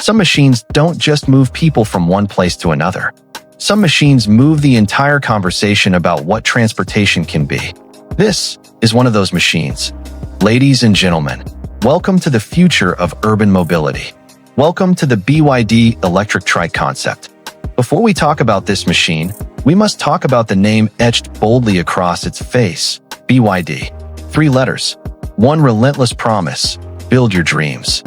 Some machines don't just move people from one place to another. Some machines move the entire conversation about what transportation can be. This is one of those machines. Ladies and gentlemen, welcome to the future of urban mobility. Welcome to the BYD Electric Trike Concept. Before we talk about this machine, we must talk about the name etched boldly across its face, BYD. 3 letters, one relentless promise: build your dreams.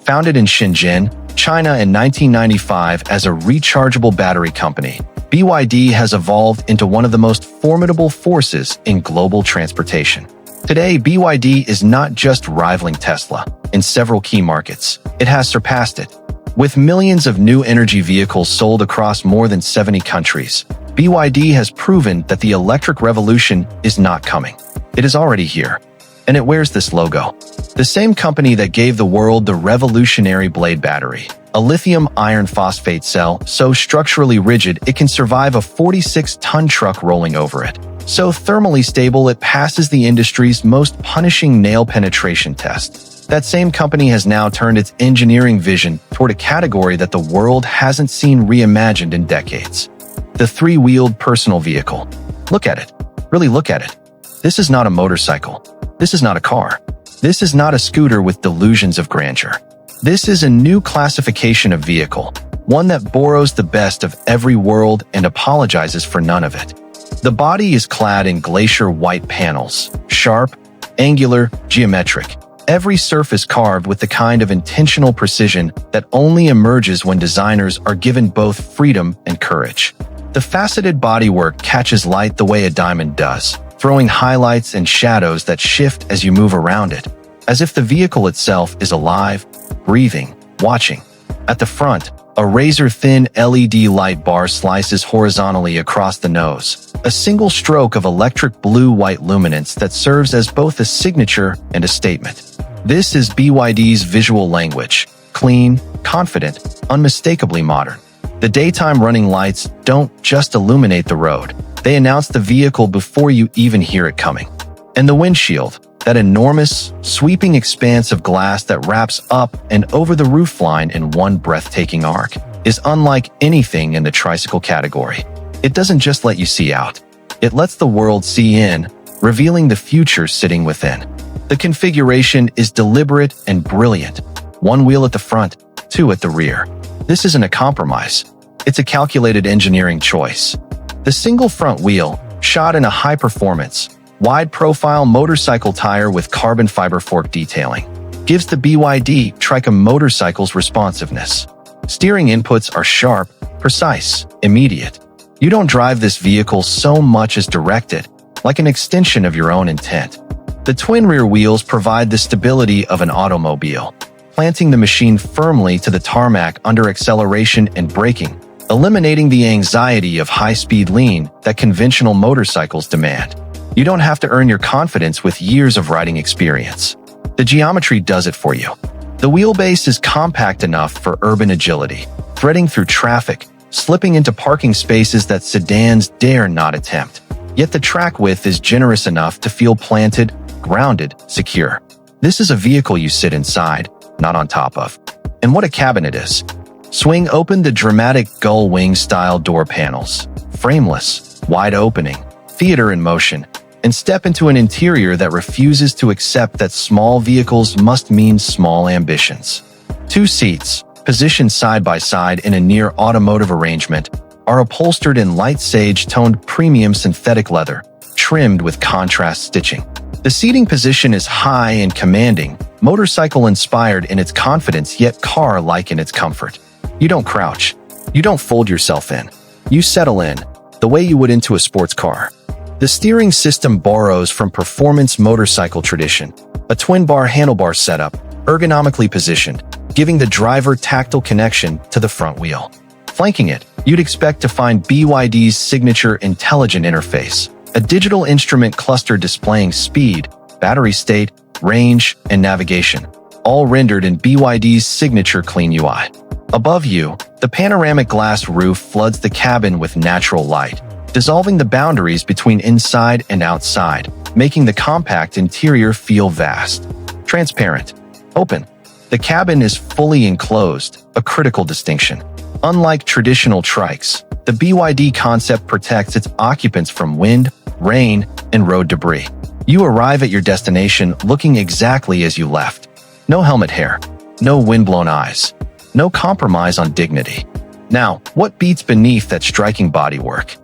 Founded in Shenzhen, China in 1995 as a rechargeable battery company, BYD has evolved into one of the most formidable forces in global transportation. Today, BYD is not just rivaling Tesla in several key markets. It has surpassed it. With millions of new energy vehicles sold across more than 70 countries, BYD has proven that the electric revolution is not coming. It is already here. And it wears this logo. The same company that gave the world the revolutionary Blade battery, a lithium iron phosphate cell so structurally rigid it can survive a 46-ton truck rolling over it. So thermally stable it passes the industry's most punishing nail penetration test. That same company has now turned its engineering vision toward a category that the world hasn't seen reimagined in decades. The 3-wheeled personal vehicle. Look at it. Really look at it. This is not a motorcycle. This is not a car. This is not a scooter with delusions of grandeur. This is a new classification of vehicle, one that borrows the best of every world and apologizes for none of it. The body is clad in glacier white panels, sharp, angular, geometric. Every surface carved with the kind of intentional precision that only emerges when designers are given both freedom and courage. The faceted bodywork catches light the way a diamond does, throwing highlights and shadows that shift as you move around it, as if the vehicle itself is alive, breathing, watching. At the front, a razor-thin LED light bar slices horizontally across the nose, a single stroke of electric blue-white luminance that serves as both a signature and a statement. This is BYD's visual language: clean, confident, unmistakably modern. The daytime running lights don't just illuminate the road. They announce the vehicle before you even hear it coming. And the windshield, that enormous, sweeping expanse of glass that wraps up and over the roofline in one breathtaking arc, is unlike anything in the tricycle category. It doesn't just let you see out. It lets the world see in, revealing the future sitting within. The configuration is deliberate and brilliant. 1 wheel at the front, 2 at the rear. This isn't a compromise. It's a calculated engineering choice. The single front wheel, shot in a high-performance, wide-profile motorcycle tire with carbon fiber fork detailing, gives the BYD Trike motorcycle's responsiveness. Steering inputs are sharp, precise, immediate. You don't drive this vehicle so much as directed, like an extension of your own intent. The twin rear wheels provide the stability of an automobile, planting the machine firmly to the tarmac under acceleration and braking, eliminating the anxiety of high-speed lean that conventional motorcycles demand. You don't have to earn your confidence with years of riding experience. The geometry does it for you. The wheelbase is compact enough for urban agility, threading through traffic, slipping into parking spaces that sedans dare not attempt. Yet the track width is generous enough to feel planted, grounded, secure. This is a vehicle you sit inside, not on top of. And what a cabin it is. Swing open the dramatic gull wing-style door panels, frameless, wide opening, theater in motion, and step into an interior that refuses to accept that small vehicles must mean small ambitions. 2 seats, positioned side by side in a near automotive arrangement, are upholstered in light sage-toned premium synthetic leather, trimmed with contrast stitching. The seating position is high and commanding, motorcycle-inspired in its confidence yet car-like in its comfort. You don't crouch. You don't fold yourself in. You settle in, the way you would into a sports car. The steering system borrows from performance motorcycle tradition, a twin-bar handlebar setup, ergonomically positioned, giving the driver tactile connection to the front wheel. Flanking it, you'd expect to find BYD's signature intelligent interface, a digital instrument cluster displaying speed, battery state, range, and navigation, all rendered in BYD's signature clean UI. Above you, the panoramic glass roof floods the cabin with natural light, dissolving the boundaries between inside and outside, making the compact interior feel vast, transparent, open. The cabin is fully enclosed, a critical distinction. Unlike traditional trikes, the BYD Concept protects its occupants from wind, rain, and road debris. You arrive at your destination looking exactly as you left. No helmet hair, no windblown eyes, no compromise on dignity. Now, what beats beneath that striking bodywork?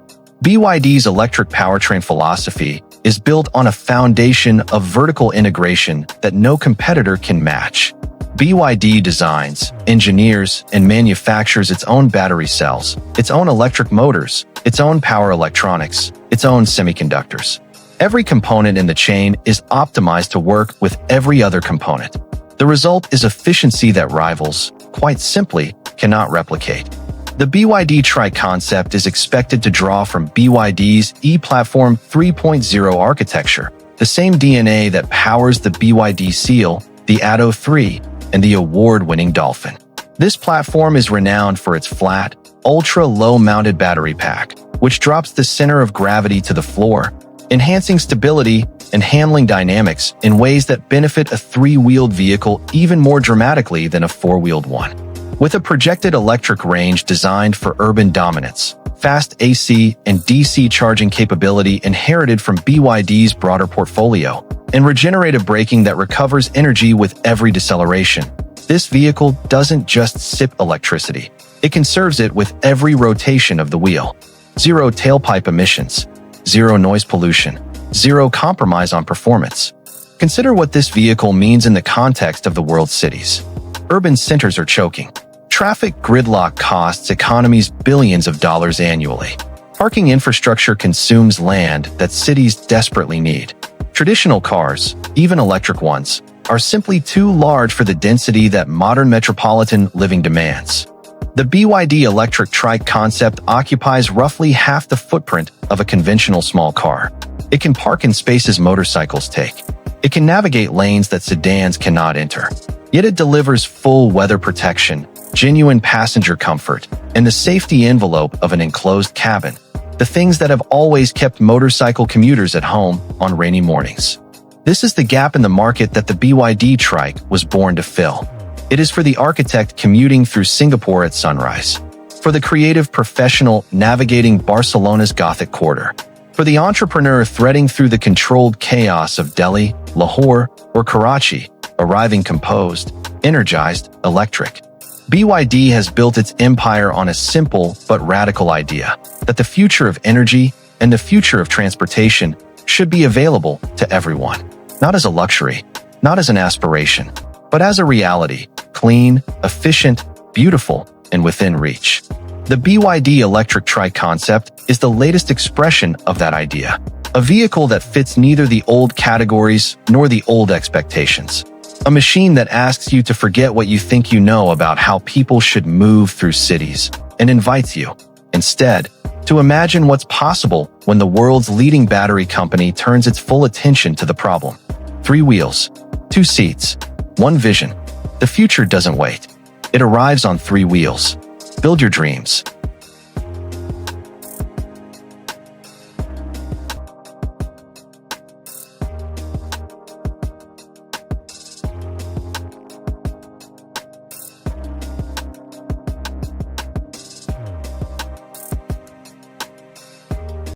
BYD's electric powertrain philosophy is built on a foundation of vertical integration that no competitor can match. BYD designs, engineers, and manufactures its own battery cells, its own electric motors, its own power electronics, its own semiconductors. Every component in the chain is optimized to work with every other component. The result is efficiency that rivals, quite simply, cannot replicate. The BYD Trike Concept is expected to draw from BYD's e-Platform 3.0 architecture, the same DNA that powers the BYD Seal, the Atto 3, and the award-winning Dolphin. This platform is renowned for its flat, ultra-low mounted battery pack, which drops the center of gravity to the floor, enhancing stability and handling dynamics in ways that benefit a three-wheeled vehicle even more dramatically than a four-wheeled one. With a projected electric range designed for urban dominance, fast AC and DC charging capability inherited from BYD's broader portfolio, and regenerative braking that recovers energy with every deceleration, this vehicle doesn't just sip electricity, it conserves it with every rotation of the wheel. Zero tailpipe emissions, zero noise pollution, zero compromise on performance. Consider what this vehicle means in the context of the world's cities. Urban centers are choking. Traffic gridlock costs economies billions of dollars annually. Parking infrastructure consumes land that cities desperately need. Traditional cars, even electric ones, are simply too large for the density that modern metropolitan living demands. The BYD Electric Trike Concept occupies roughly half the footprint of a conventional small car. It can park in spaces motorcycles take. It can navigate lanes that sedans cannot enter. Yet it delivers full weather protection, genuine passenger comfort, and the safety envelope of an enclosed cabin, the things that have always kept motorcycle commuters at home on rainy mornings. This is the gap in the market that the BYD Trike was born to fill. It is for the architect commuting through Singapore at sunrise, for the creative professional navigating Barcelona's Gothic quarter, for the entrepreneur threading through the controlled chaos of Delhi, Lahore, or Karachi, arriving composed, energized, electric. BYD has built its empire on a simple but radical idea that the future of energy and the future of transportation should be available to everyone, not as a luxury, not as an aspiration, but as a reality, clean, efficient, beautiful, and within reach. The BYD Electric Trike Concept is the latest expression of that idea, a vehicle that fits neither the old categories nor the old expectations. A machine that asks you to forget what you think you know about how people should move through cities and invites you, instead, to imagine what's possible when the world's leading battery company turns its full attention to the problem. 3 wheels, 2 seats, 1 vision. The future doesn't wait. It arrives on 3 wheels. Build your dreams.